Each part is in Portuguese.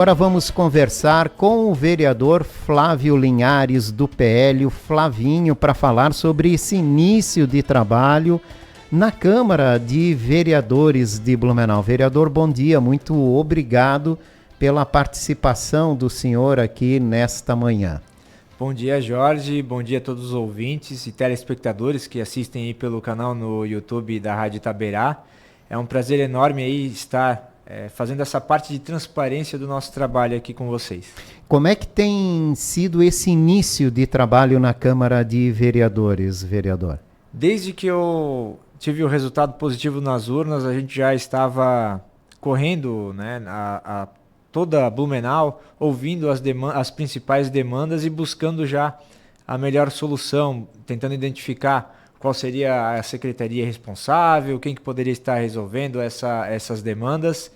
Agora vamos conversar com o vereador Flávio Linhares, do PL, o Flavinho, para falar sobre esse início de trabalho na Câmara de Vereadores de Blumenau. Vereador, bom dia, muito obrigado pela participação do senhor aqui nesta manhã. Bom dia, Jorge, bom dia a todos os ouvintes e telespectadores que assistem aí pelo canal no YouTube da Rádio Itaberá. É um prazer enorme aí estar fazendo essa parte de transparência do nosso trabalho aqui com vocês. Como é que tem sido esse início de trabalho na Câmara de Vereadores, vereador? Desde que eu tive o resultado positivo nas urnas, a gente já estava correndo, né, a toda Blumenau, ouvindo as principais demandas e buscando já a melhor solução, tentando identificar qual seria a secretaria responsável, quem que poderia estar resolvendo essas demandas.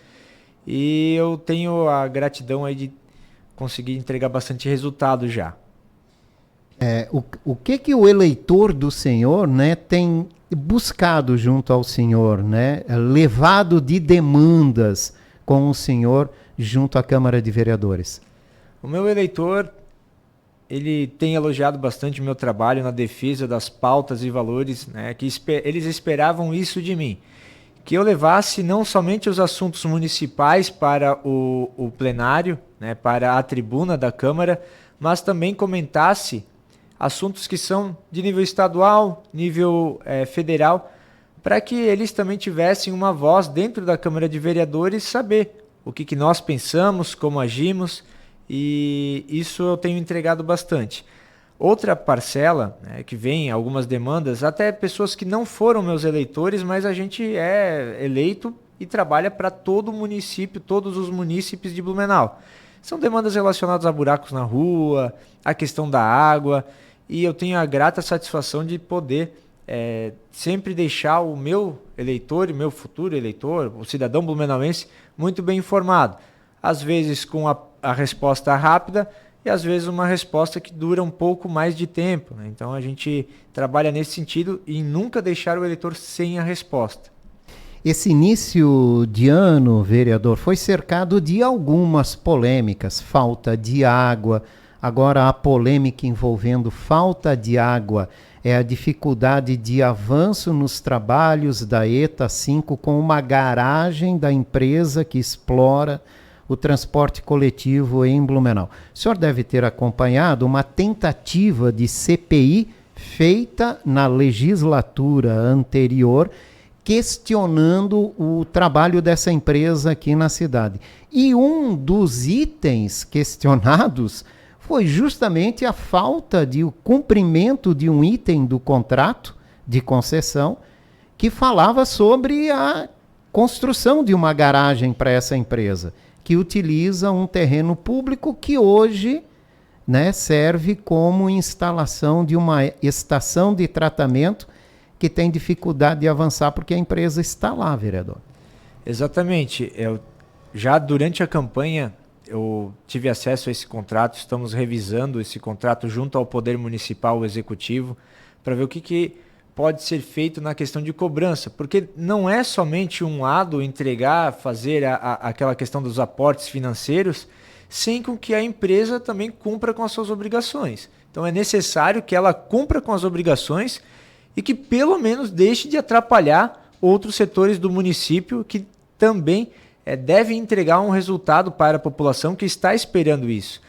E eu tenho a gratidão aí de conseguir entregar bastante resultado já. O que o eleitor do senhor, né, tem buscado junto ao senhor, né, levado de demandas com o senhor junto à Câmara de Vereadores? O meu eleitor, ele tem elogiado bastante o meu trabalho na defesa das pautas e valores, né, que eles esperavam isso de mim. Que eu levasse não somente os assuntos municipais para o plenário, né, para a tribuna da Câmara, mas também comentasse assuntos que são de nível estadual, nível federal, para que eles também tivessem uma voz dentro da Câmara de Vereadores, saber o que nós pensamos, como agimos, e isso eu tenho entregado bastante. Outra parcela, né, que vem algumas demandas, até pessoas que não foram meus eleitores, mas a gente é eleito e trabalha para todo o município, todos os munícipes de Blumenau. São demandas relacionadas a buracos na rua, a questão da água, e eu tenho a grata satisfação de poder sempre deixar o meu eleitor e meu futuro eleitor, o cidadão blumenauense, muito bem informado. Às vezes com a resposta rápida, e às vezes uma resposta que dura um pouco mais de tempo, né? Então a gente trabalha nesse sentido e nunca deixar o eleitor sem a resposta. Esse início de ano, vereador, foi cercado de algumas polêmicas, falta de água, agora a polêmica envolvendo falta de água é a dificuldade de avanço nos trabalhos da ETA 5 com uma garagem da empresa que explora o transporte coletivo em Blumenau. O senhor deve ter acompanhado uma tentativa de CPI feita na legislatura anterior, questionando o trabalho dessa empresa aqui na cidade. E um dos itens questionados foi justamente a falta de cumprimento de um item do contrato de concessão que falava sobre a construção de uma garagem para essa empresa, que utiliza um terreno público que hoje, né, serve como instalação de uma estação de tratamento que tem dificuldade de avançar porque a empresa está lá, vereador. Exatamente. Já durante a campanha eu tive acesso a esse contrato, estamos revisando esse contrato junto ao Poder Municipal Executivo para ver o que pode ser feito na questão de cobrança, porque não é somente um lado entregar, fazer aquela questão dos aportes financeiros, sem com que a empresa também cumpra com as suas obrigações. Então é necessário que ela cumpra com as obrigações e que pelo menos deixe de atrapalhar outros setores do município que também devem entregar um resultado para a população que está esperando isso.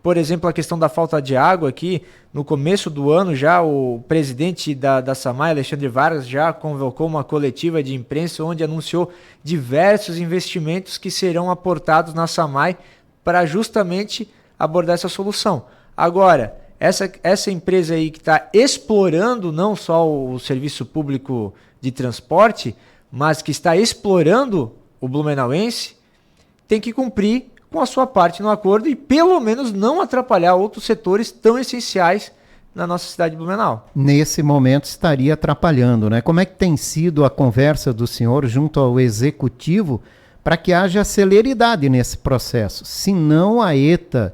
Por exemplo, a questão da falta de água aqui, no começo do ano já o presidente da SAMAI, Alexandre Vargas, já convocou uma coletiva de imprensa onde anunciou diversos investimentos que serão aportados na SAMAI para justamente abordar essa solução. Agora, essa empresa aí que está explorando não só o serviço público de transporte, mas que está explorando o blumenauense, tem que cumprir com a sua parte no acordo e pelo menos não atrapalhar outros setores tão essenciais na nossa cidade de Blumenau. Nesse momento estaria atrapalhando, né? Como é que tem sido a conversa do senhor junto ao executivo para que haja celeridade nesse processo? Se não, a ETA,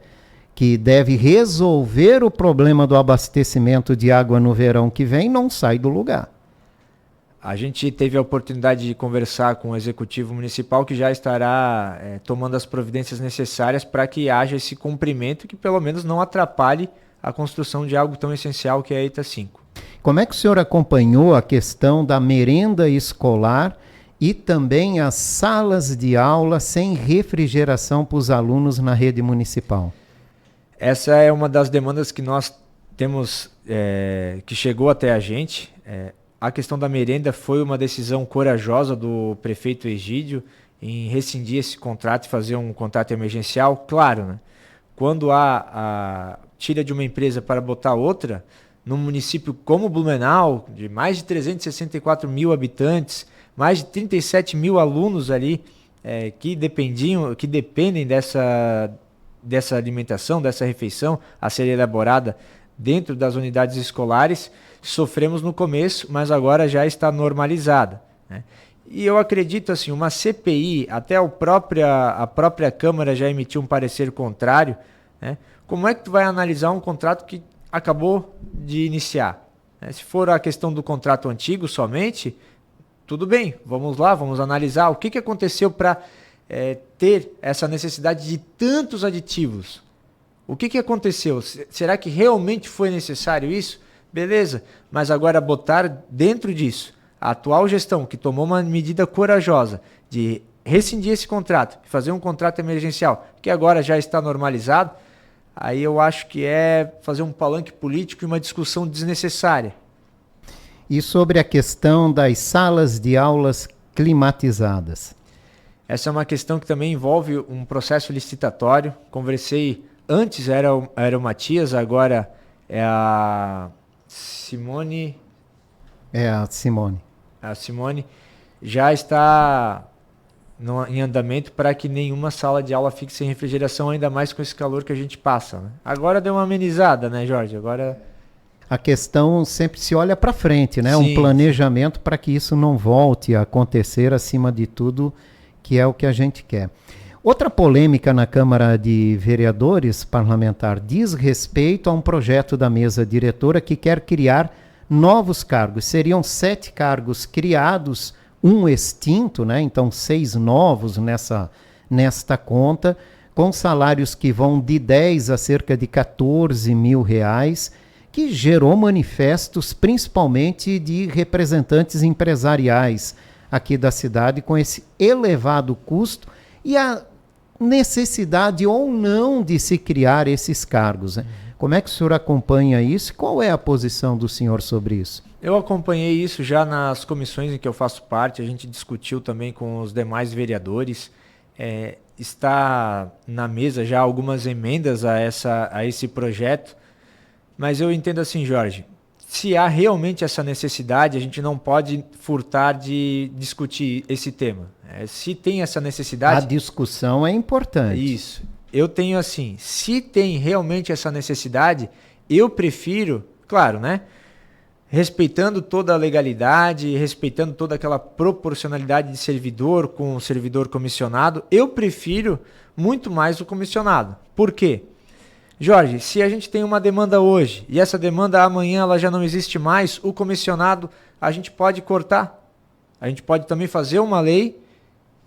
que deve resolver o problema do abastecimento de água no verão que vem, não sai do lugar. A gente teve a oportunidade de conversar com o Executivo Municipal, que já estará tomando as providências necessárias para que haja esse cumprimento que pelo menos não atrapalhe a construção de algo tão essencial que é a ETA 5. Como é que o senhor acompanhou a questão da merenda escolar e também as salas de aula sem refrigeração para os alunos na rede municipal? Essa é uma das demandas que nós temos, que chegou até a gente. A questão da merenda foi uma decisão corajosa do prefeito Egídio em rescindir esse contrato e fazer um contrato emergencial. Claro, né? Quando tira de uma empresa para botar outra, num município como Blumenau, de mais de 364 mil habitantes, mais de 37 mil alunos ali que dependem dessa alimentação, dessa refeição a ser elaborada dentro das unidades escolares, sofremos no começo, mas agora já está normalizada, né? E eu acredito assim, uma CPI, até a própria Câmara já emitiu um parecer contrário, né? Como é que tu vai analisar um contrato que acabou de iniciar, né? Se for a questão do contrato antigo somente, tudo bem, vamos lá, vamos analisar o que aconteceu para ter essa necessidade de tantos aditivos. O que aconteceu? Será que realmente foi necessário isso? Beleza, mas agora botar dentro disso a atual gestão, que tomou uma medida corajosa de rescindir esse contrato, fazer um contrato emergencial, que agora já está normalizado, aí eu acho que é fazer um palanque político e uma discussão desnecessária. E sobre a questão das salas de aulas climatizadas? Essa é uma questão que também envolve um processo licitatório. Conversei, antes era o Matias, agora é a Simone. A Simone. A Simone já está em andamento para que nenhuma sala de aula fique sem refrigeração, ainda mais com esse calor que a gente passa, né? Agora deu uma amenizada, né, Jorge? Agora... A questão sempre se olha para frente, né? Sim. Um planejamento para que isso não volte a acontecer, acima de tudo, que é o que a gente quer. Outra polêmica na Câmara de Vereadores parlamentar diz respeito a um projeto da mesa diretora que quer criar novos cargos. Seriam 7 cargos criados, um extinto, né? Então 6 novos nesta conta, com salários que vão de 10 a cerca de 14 mil reais, que gerou manifestos principalmente de representantes empresariais aqui da cidade com esse elevado custo e a necessidade ou não de se criar esses cargos, né? Como é que o senhor acompanha isso? Qual é a posição do senhor sobre isso? Eu acompanhei isso já nas comissões em que eu faço parte, a gente discutiu também com os demais vereadores. Está na mesa já algumas emendas a esse projeto, mas eu entendo assim, Jorge, se há realmente essa necessidade, a gente não pode furtar de discutir esse tema. Se tem essa necessidade... A discussão é importante. Isso. Eu tenho assim, se tem realmente essa necessidade, eu prefiro, claro, né? Respeitando toda a legalidade, respeitando toda aquela proporcionalidade de servidor com servidor comissionado, eu prefiro muito mais o comissionado. Por quê? Jorge, se a gente tem uma demanda hoje e essa demanda amanhã ela já não existe mais, o comissionado a gente pode cortar. A gente pode também fazer uma lei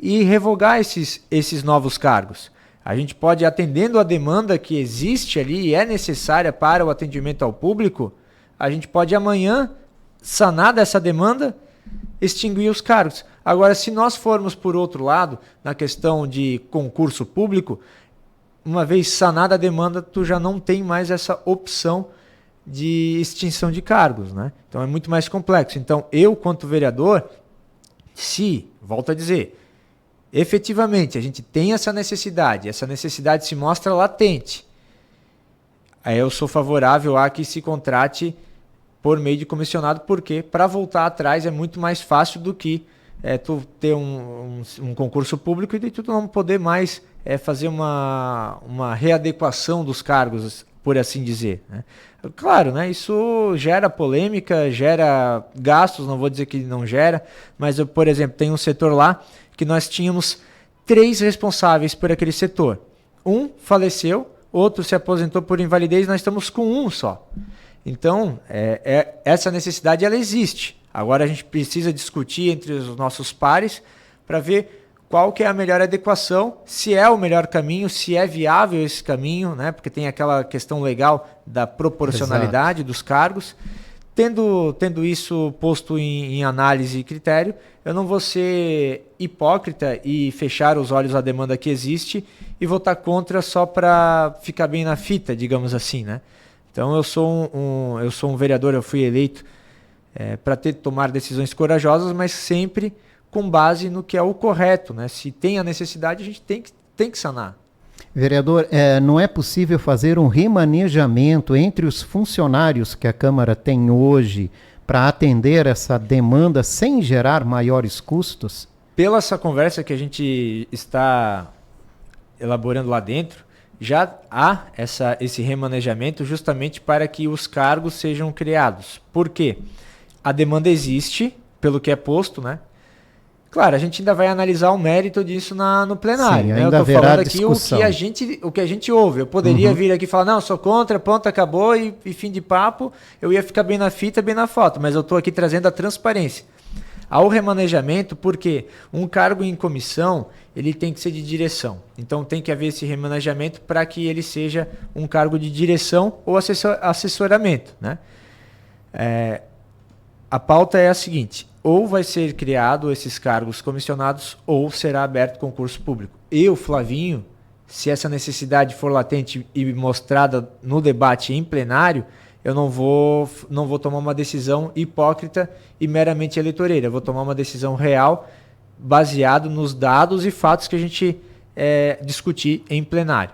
e revogar esses novos cargos. A gente pode, atendendo a demanda que existe ali e é necessária para o atendimento ao público, a gente pode amanhã sanar dessa demanda, extinguir os cargos. Agora, se nós formos por outro lado, na questão de concurso público, uma vez sanada a demanda, tu já não tem mais essa opção de extinção de cargos, né? Então é muito mais complexo. Então eu, quanto vereador, volto a dizer, efetivamente a gente tem essa necessidade se mostra latente, aí eu sou favorável a que se contrate por meio de comissionado, porque para voltar atrás é muito mais fácil do que tu ter um concurso público e tu não poder mais fazer uma readequação dos cargos, por assim dizer, né? Claro, né, isso gera polêmica, gera gastos, não vou dizer que não gera, mas eu, por exemplo, tem um setor lá que nós tínhamos 3 responsáveis por aquele setor. Um faleceu, outro se aposentou por invalidez, nós estamos com um só. Então, essa necessidade ela existe. Agora a gente precisa discutir entre os nossos pares para ver qual que é a melhor adequação, se é o melhor caminho, se é viável esse caminho, né? Porque tem aquela questão legal da proporcionalidade dos cargos. Tendo isso posto em análise e critério, eu não vou ser hipócrita e fechar os olhos à demanda que existe e votar contra só para ficar bem na fita, digamos assim, né? Então eu sou um vereador, eu fui eleito para tomar decisões corajosas, mas sempre com base no que é o correto, né? Se tem a necessidade, a gente tem que sanar. Vereador, não é possível fazer um remanejamento entre os funcionários que a Câmara tem hoje para atender essa demanda sem gerar maiores custos? Pela essa conversa que a gente está elaborando lá dentro, já há esse remanejamento justamente para que os cargos sejam criados. Por quê? A demanda existe, pelo que é posto, né? Claro, a gente ainda vai analisar o mérito disso no plenário. Sim, né? Eu estou falando aqui o que a gente ouve. Eu poderia vir aqui e falar, não, sou contra, ponto, acabou e fim de papo. Eu ia ficar bem na fita, bem na foto. Mas eu estou aqui trazendo a transparência. Ao remanejamento, porque um cargo em comissão, ele tem que ser de direção. Então tem que haver esse remanejamento para que ele seja um cargo de direção ou assessoramento. Né? A pauta é a seguinte: ou vai ser criado esses cargos comissionados ou será aberto concurso público. Eu, Flavinho, se essa necessidade for latente e mostrada no debate em plenário, eu não vou tomar uma decisão hipócrita e meramente eleitoreira. Eu vou tomar uma decisão real, baseado nos dados e fatos que a gente discutir em plenário.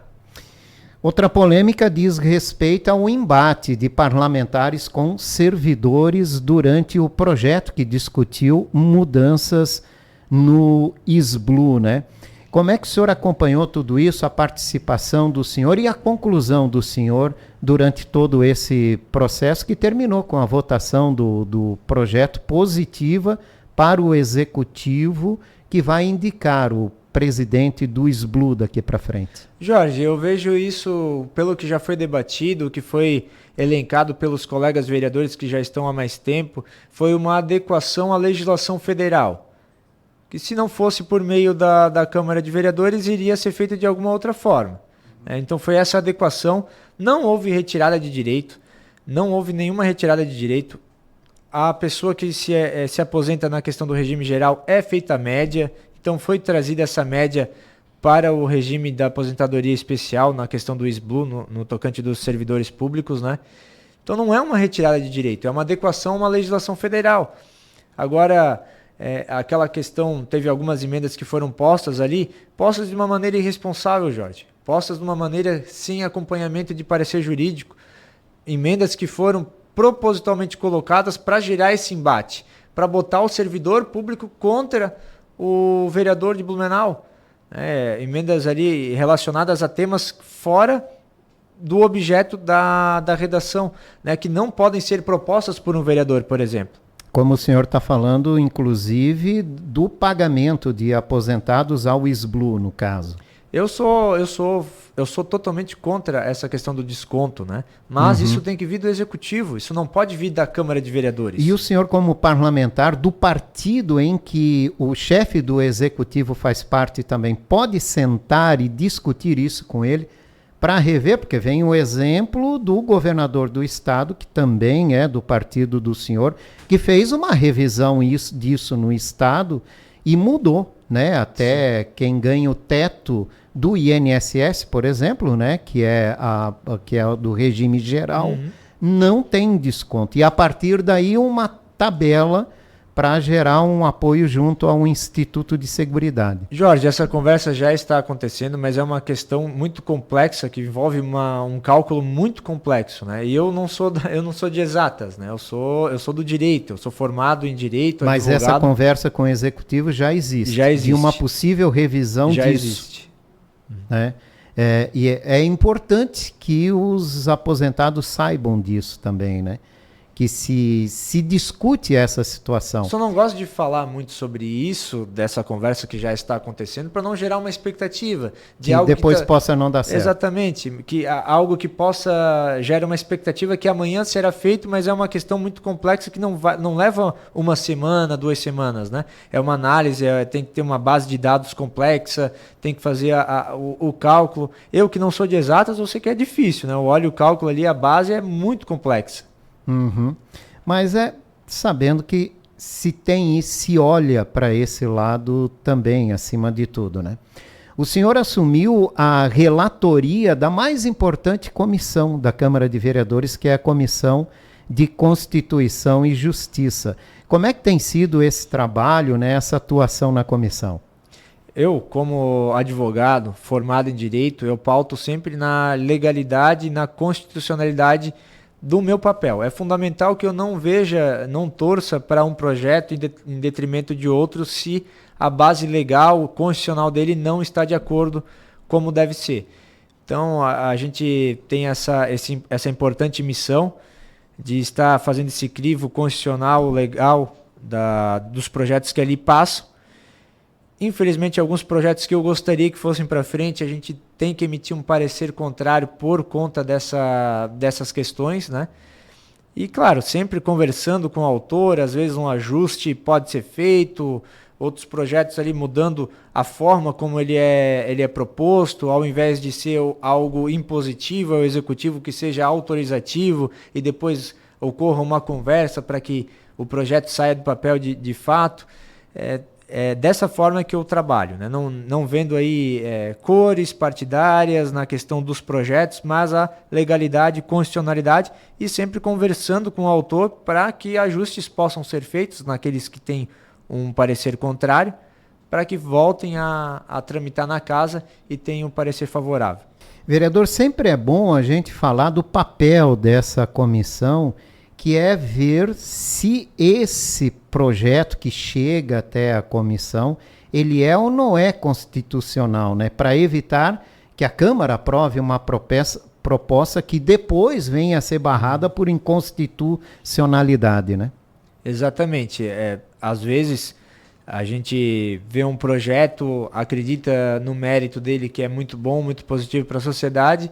Outra polêmica diz respeito ao embate de parlamentares com servidores durante o projeto que discutiu mudanças no SBLU, né? Como é que o senhor acompanhou tudo isso, a participação do senhor e a conclusão do senhor durante todo esse processo que terminou com a votação do projeto positiva para o executivo que vai indicar o presidente do SBLU daqui para frente? Jorge, eu vejo isso pelo que já foi debatido, que foi elencado pelos colegas vereadores que já estão há mais tempo, foi uma adequação à legislação federal, que se não fosse por meio da Câmara de Vereadores, iria ser feito de alguma outra forma. Então foi essa adequação, não houve retirada de direito, não houve nenhuma retirada de direito. A pessoa que se aposenta na questão do regime geral é feita a média, então foi trazida essa média para o regime da aposentadoria especial na questão do SBLU, no tocante dos servidores públicos, né? Então não é uma retirada de direito, é uma adequação a uma legislação federal. Agora, aquela questão, teve algumas emendas que foram postas ali, postas de uma maneira irresponsável, Jorge, postas de uma maneira sem acompanhamento de parecer jurídico, emendas que foram propositalmente colocadas para gerar esse embate, para botar o servidor público contra o vereador de Blumenau, emendas ali relacionadas a temas fora do objeto da redação, né, que não podem ser propostas por um vereador, por exemplo. Como o senhor está falando, inclusive, do pagamento de aposentados ao SBLU, no caso. Eu sou totalmente contra essa questão do desconto, né? Mas isso tem que vir do Executivo, isso não pode vir da Câmara de Vereadores. E o senhor, como parlamentar do partido em que o chefe do Executivo faz parte também, pode sentar e discutir isso com ele para rever? Porque vem o exemplo do governador do estado, que também é do partido do senhor, que fez uma revisão disso no estado e mudou, né? Até quem ganha o teto do INSS, por exemplo, né, que é do regime geral, não tem desconto. E a partir daí uma tabela para gerar um apoio junto ao Instituto de Seguridade. Jorge, essa conversa já está acontecendo, mas é uma questão muito complexa, que envolve um cálculo muito complexo, né? E eu não sou de exatas, né? Eu sou do direito, eu sou formado em direito, mas advogado. Essa conversa com o Executivo já existe. Já existe. De uma possível revisão já disso. Existe. Né? E é importante que os aposentados saibam disso também, né? que se discute essa situação. Só não gosto de falar muito sobre isso, dessa conversa que já está acontecendo, para não gerar uma expectativa de que algo depois que possa não dar certo. Exatamente, que algo que possa gera uma expectativa que amanhã será feito, mas é uma questão muito complexa que não leva uma semana, 2 semanas, né? É uma análise, tem que ter uma base de dados complexa, tem que fazer o cálculo. Eu que não sou de exatas, eu sei que é difícil, né? Eu olho o cálculo ali, a base é muito complexa. Uhum. Mas sabendo que se olha para esse lado também, acima de tudo, né? O senhor assumiu a relatoria da mais importante comissão da Câmara de Vereadores, que é a Comissão de Constituição e Justiça. Como é que tem sido esse trabalho, né, essa atuação na comissão? Eu, como advogado formado em direito, eu pauto sempre na legalidade e na constitucionalidade do meu papel. É fundamental que eu não torça para um projeto em detrimento de outro se a base legal, constitucional dele não está de acordo como deve ser. Então a gente tem essa importante missão de estar fazendo esse crivo constitucional, legal dos projetos que ali passam. Infelizmente, alguns projetos que eu gostaria que fossem para frente, a gente tem que emitir um parecer contrário por conta dessas questões, né? E, claro, sempre conversando com o autor, às vezes um ajuste pode ser feito, outros projetos ali mudando a forma como ele é proposto, ao invés de ser algo impositivo, ao executivo que seja autorizativo e depois ocorra uma conversa para que o projeto saia do papel de fato. É dessa forma que eu trabalho, né? Não vendo aí cores partidárias na questão dos projetos, mas a legalidade, constitucionalidade e sempre conversando com o autor para que ajustes possam ser feitos naqueles que têm um parecer contrário, para que voltem a tramitar na casa e tenham um parecer favorável. Vereador, sempre é bom a gente falar do papel dessa comissão, que é ver se esse projeto que chega até a comissão, ele é ou não é constitucional, né? Para evitar que a Câmara aprove uma proposta que depois venha a ser barrada por inconstitucionalidade, né? Exatamente. Às vezes a gente vê um projeto, acredita no mérito dele que é muito bom, muito positivo para a sociedade,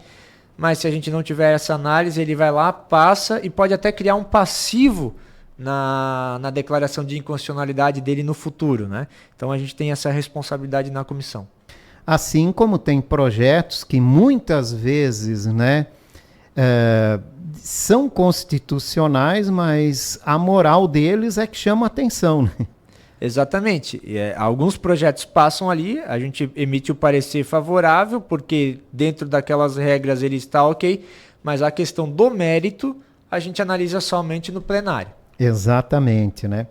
mas se a gente não tiver essa análise, ele vai lá, passa e pode até criar um passivo na declaração de inconstitucionalidade dele no futuro, né? Então a gente tem essa responsabilidade na comissão. Assim como tem projetos que muitas vezes, né, são constitucionais, mas a moral deles é que chama atenção, né? Exatamente. Alguns projetos passam ali, a gente emite o parecer favorável, porque dentro daquelas regras ele está ok, mas a questão do mérito a gente analisa somente no plenário. Exatamente, né?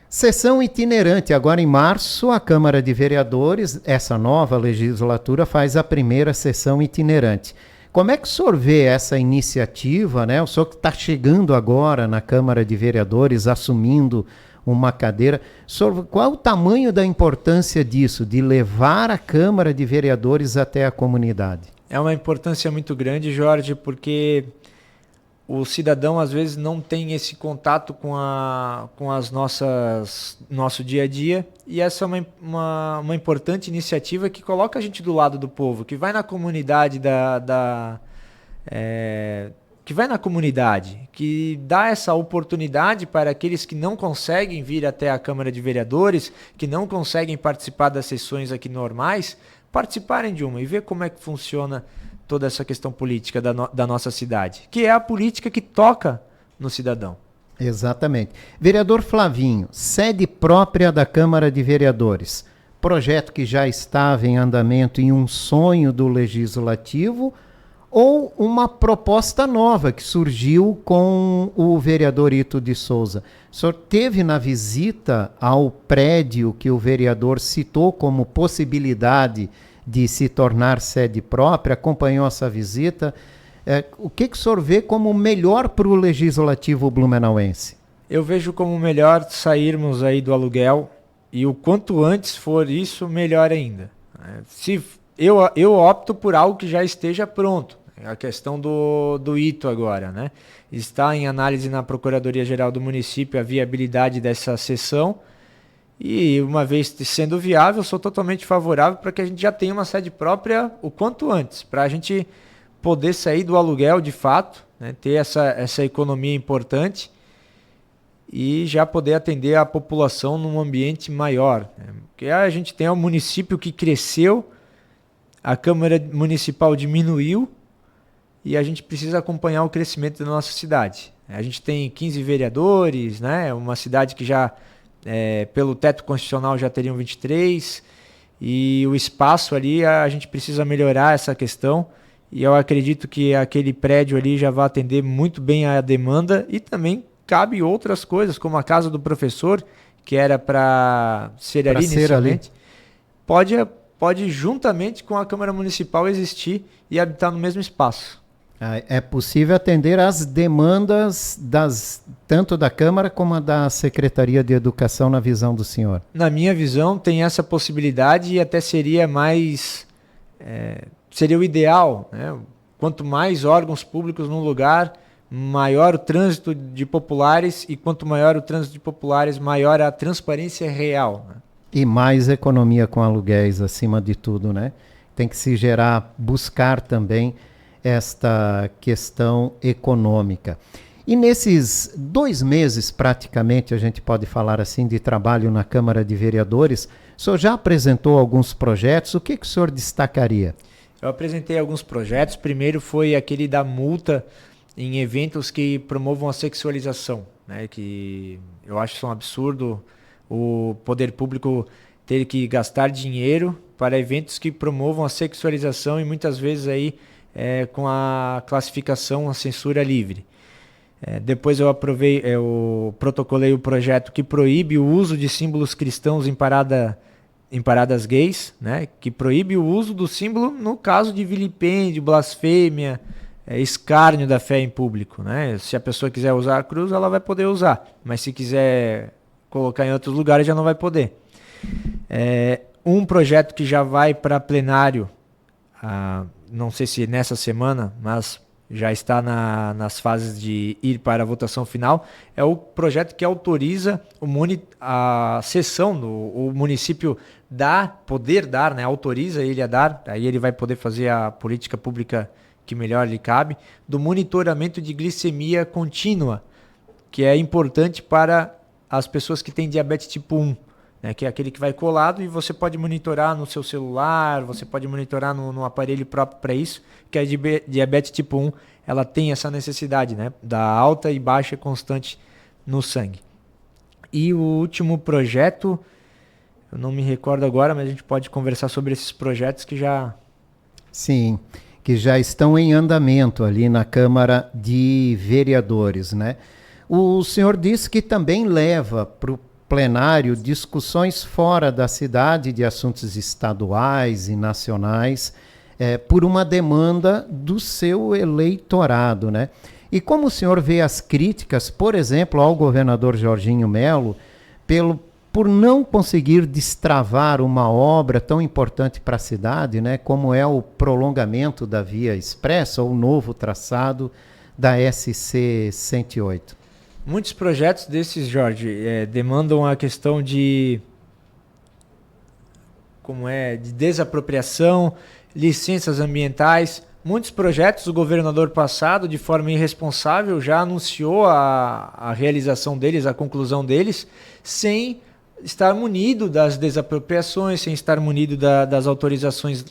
Sessão itinerante. Agora em março, a Câmara de Vereadores, essa nova legislatura, faz a primeira sessão itinerante. Como é que o senhor vê essa iniciativa, né? O senhor que está chegando agora na Câmara de Vereadores, assumindo uma cadeira. Senhor, qual é o tamanho da importância disso, de levar a Câmara de Vereadores até a comunidade? É uma importância muito grande, Jorge, porque o cidadão às vezes não tem esse contato com as nosso dia a dia, e essa é uma importante iniciativa que coloca a gente do lado do povo, que vai na comunidade que dá essa oportunidade para aqueles que não conseguem vir até a Câmara de Vereadores, que não conseguem participar das sessões aqui normais, participarem de uma e ver como é que funciona toda essa questão política da nossa cidade, que é a política que toca no cidadão. Exatamente. Vereador Flavinho, sede própria da Câmara de Vereadores, projeto que já estava em andamento em um sonho do Legislativo, ou uma proposta nova que surgiu com o vereador Ito de Souza? O senhor teve na visita ao prédio que o vereador citou como possibilidade de se tornar sede própria, acompanhou essa visita. O que o senhor vê como melhor para o Legislativo blumenauense? Eu vejo como melhor sairmos aí do aluguel, e o quanto antes for isso, melhor ainda. Eu opto por algo que já esteja pronto. a questão do ITO agora, né? Está em análise na Procuradoria-Geral do município a viabilidade dessa cessão e, uma vez sendo viável, sou totalmente favorável para que a gente já tenha uma sede própria o quanto antes, para a gente poder sair do aluguel de fato, né? Ter essa economia importante e já poder atender a população num ambiente maior, né? Porque a gente tem um município que cresceu, a Câmara Municipal diminuiu e a gente precisa acompanhar o crescimento da nossa cidade. A gente tem 15 vereadores, né? Uma cidade que já, pelo teto constitucional, já teriam 23, e o espaço ali, a gente precisa melhorar essa questão, e eu acredito que aquele prédio ali já vai atender muito bem a demanda, e também cabe outras coisas, como a casa do professor, que era para ser ali inicialmente, pode juntamente com a Câmara Municipal existir e habitar no mesmo espaço. É possível atender às demandas tanto da Câmara como da Secretaria de Educação, na visão do senhor? Na minha visão, tem essa possibilidade e até seria seria o ideal, né? Quanto mais órgãos públicos no lugar, maior o trânsito de populares, e quanto maior o trânsito de populares, maior a transparência real, né? E mais economia com aluguéis, acima de tudo, né? Tem que se buscar também esta questão econômica. E nesses 2 meses, praticamente, a gente pode falar assim, de trabalho na Câmara de Vereadores, o senhor já apresentou alguns projetos, o que o senhor destacaria? Eu apresentei alguns projetos. Primeiro foi aquele da multa em eventos que promovam a sexualização, né? Que eu acho isso um absurdo, o poder público ter que gastar dinheiro para eventos que promovam a sexualização e muitas vezes aí com a classificação, a censura livre. Depois eu protocolei o projeto que proíbe o uso de símbolos cristãos em paradas gays, né? Que proíbe o uso do símbolo no caso de vilipêndio, blasfêmia, escárnio da fé em público, né? Se a pessoa quiser usar a cruz, ela vai poder usar, mas se quiser colocar em outros lugares, já não vai poder. Um projeto que já vai para plenário, não sei se nessa semana, mas já está nas fases de ir para a votação final, é o projeto que autoriza a cessão, o município poder dar, né, autoriza ele a dar, aí ele vai poder fazer a política pública que melhor lhe cabe, do monitoramento de glicemia contínua, que é importante para as pessoas que têm diabetes tipo 1, né, que é aquele que vai colado e você pode monitorar no seu celular, você pode monitorar no aparelho próprio para isso, que a diabetes tipo 1, ela tem essa necessidade, né, da alta e baixa constante no sangue. E o último projeto, eu não me recordo agora, mas a gente pode conversar sobre esses projetos que já... Sim, que já estão em andamento ali na Câmara de Vereadores, né? O senhor disse que também leva para o plenário discussões fora da cidade de assuntos estaduais e nacionais, por uma demanda do seu eleitorado, né? E como o senhor vê as críticas, por exemplo, ao governador Jorginho Melo, por não conseguir destravar uma obra tão importante para a cidade, né, como é o prolongamento da Via Expressa, ou o novo traçado da SC 108? Muitos projetos desses, Jorge, demandam a questão de desapropriação, licenças ambientais. Muitos projetos, o governador passado, de forma irresponsável, já anunciou a realização deles, a conclusão deles, sem estar munido das desapropriações, sem estar munido das autorizações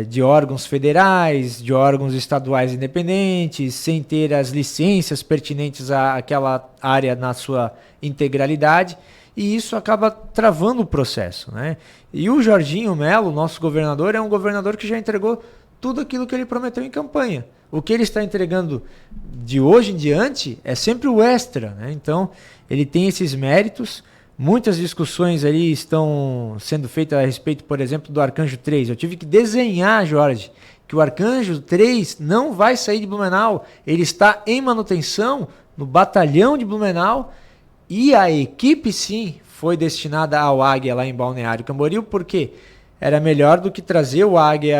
de órgãos federais, de órgãos estaduais independentes, sem ter as licenças pertinentes àquela área na sua integralidade, e isso acaba travando o processo, né? E o Jorginho Melo, nosso governador, é um governador que já entregou tudo aquilo que ele prometeu em campanha. O que ele está entregando de hoje em diante é sempre o extra, né? Então, ele tem esses méritos. Muitas discussões ali estão sendo feitas a respeito, por exemplo, do Arcanjo 3. Eu tive que desenhar, Jorge, que o Arcanjo 3 não vai sair de Blumenau. Ele está em manutenção no batalhão de Blumenau e a equipe, sim, foi destinada ao Águia lá em Balneário Camboriú, porque era melhor do que trazer o Águia,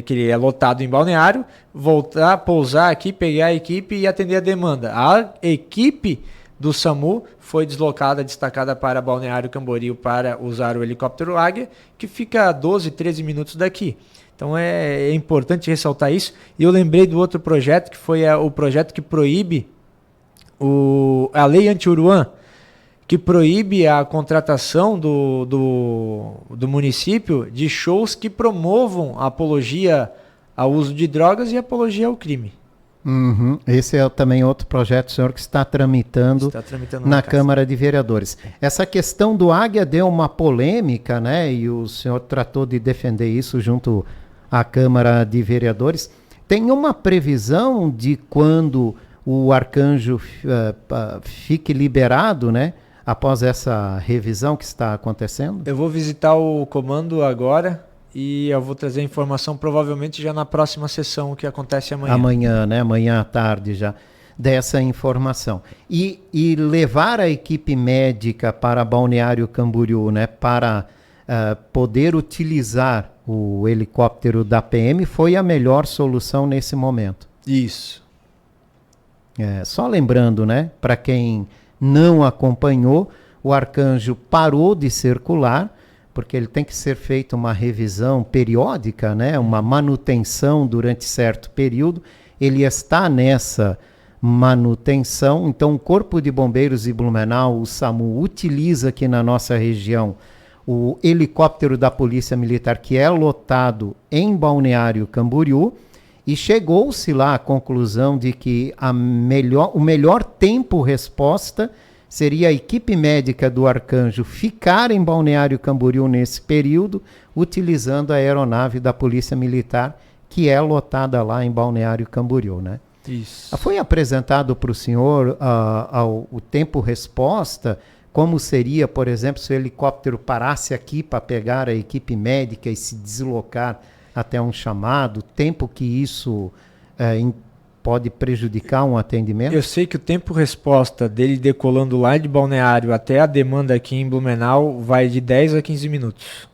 que ele é lotado em Balneário, voltar, pousar aqui, pegar a equipe e atender a demanda. A equipe do SAMU foi deslocada, destacada para Balneário Camboriú para usar o helicóptero Águia, que fica a 12, 13 minutos daqui. Então é importante ressaltar isso. E eu lembrei do outro projeto, que foi o projeto que proíbe a lei anti-Uruã, que proíbe a contratação do município de shows que promovam a apologia ao uso de drogas e apologia ao crime. Uhum. Esse é também outro projeto, senhor, que está tramitando na Câmara de Vereadores. Essa questão do Águia deu uma polêmica, né? E o senhor tratou de defender isso junto à Câmara de Vereadores. Tem uma previsão de quando o Arcanjo fique liberado, né? Após essa revisão que está acontecendo? Eu vou visitar o comando agora e eu vou trazer informação provavelmente já na próxima sessão que acontece amanhã. Amanhã, né? Amanhã à tarde já, dessa informação. E levar a equipe médica para Balneário Camboriú, né? Para poder utilizar o helicóptero da PM foi a melhor solução nesse momento. Isso. Só lembrando, né? Para quem não acompanhou, o Arcanjo parou de circular, porque ele tem que ser feita uma revisão periódica, né? Uma manutenção durante certo período. Ele está nessa manutenção, então o Corpo de Bombeiros de Blumenau, o SAMU, utiliza aqui na nossa região o helicóptero da Polícia Militar, que é lotado em Balneário Camboriú, e chegou-se lá à conclusão de que o melhor tempo-resposta seria a equipe médica do Arcanjo ficar em Balneário Camboriú nesse período, utilizando a aeronave da Polícia Militar, que é lotada lá em Balneário Camboriú, né? Isso. Foi apresentado para o senhor o tempo-resposta, como seria, por exemplo, se o helicóptero parasse aqui para pegar a equipe médica e se deslocar até um chamado, tempo que isso pode prejudicar um atendimento? Eu sei que o tempo-resposta dele decolando lá de Balneário até a demanda aqui em Blumenau vai de 10 a 15 minutos.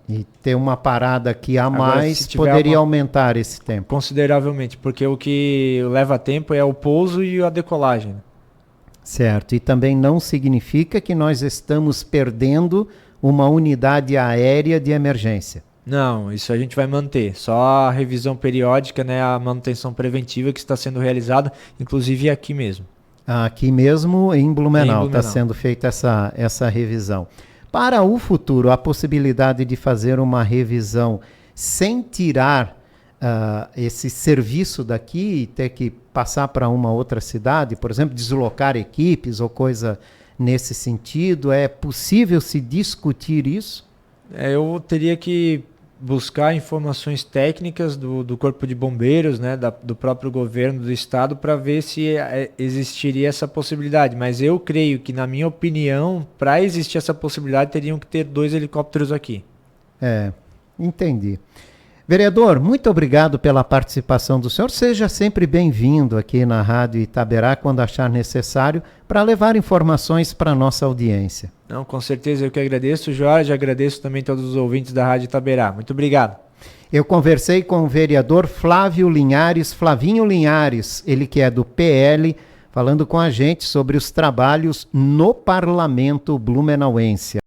E ter uma parada aqui a mais poderia aumentar esse tempo? Consideravelmente, porque o que leva tempo é o pouso e a decolagem. Certo, e também não significa que nós estamos perdendo uma unidade aérea de emergência. Não, isso a gente vai manter. Só a revisão periódica, né, a manutenção preventiva que está sendo realizada, inclusive aqui mesmo. Aqui mesmo em Blumenau está sendo feita essa revisão. Para o futuro, a possibilidade de fazer uma revisão sem tirar esse serviço daqui e ter que passar para uma outra cidade, por exemplo, deslocar equipes ou coisa nesse sentido, é possível se discutir isso? Eu teria que buscar informações técnicas do Corpo de Bombeiros, né, do próprio governo do estado, para ver se existiria essa possibilidade. Mas eu creio que, na minha opinião, para existir essa possibilidade, teriam que ter 2 helicópteros aqui. Entendi. Vereador, muito obrigado pela participação do senhor. Seja sempre bem-vindo aqui na Rádio Itaberá, quando achar necessário, para levar informações para a nossa audiência. Não, com certeza eu que agradeço, Jorge, agradeço também todos os ouvintes da Rádio Itaberá. Muito obrigado. Eu conversei com o vereador Flavinho Linhares, ele que é do PL, falando com a gente sobre os trabalhos no Parlamento Blumenauense.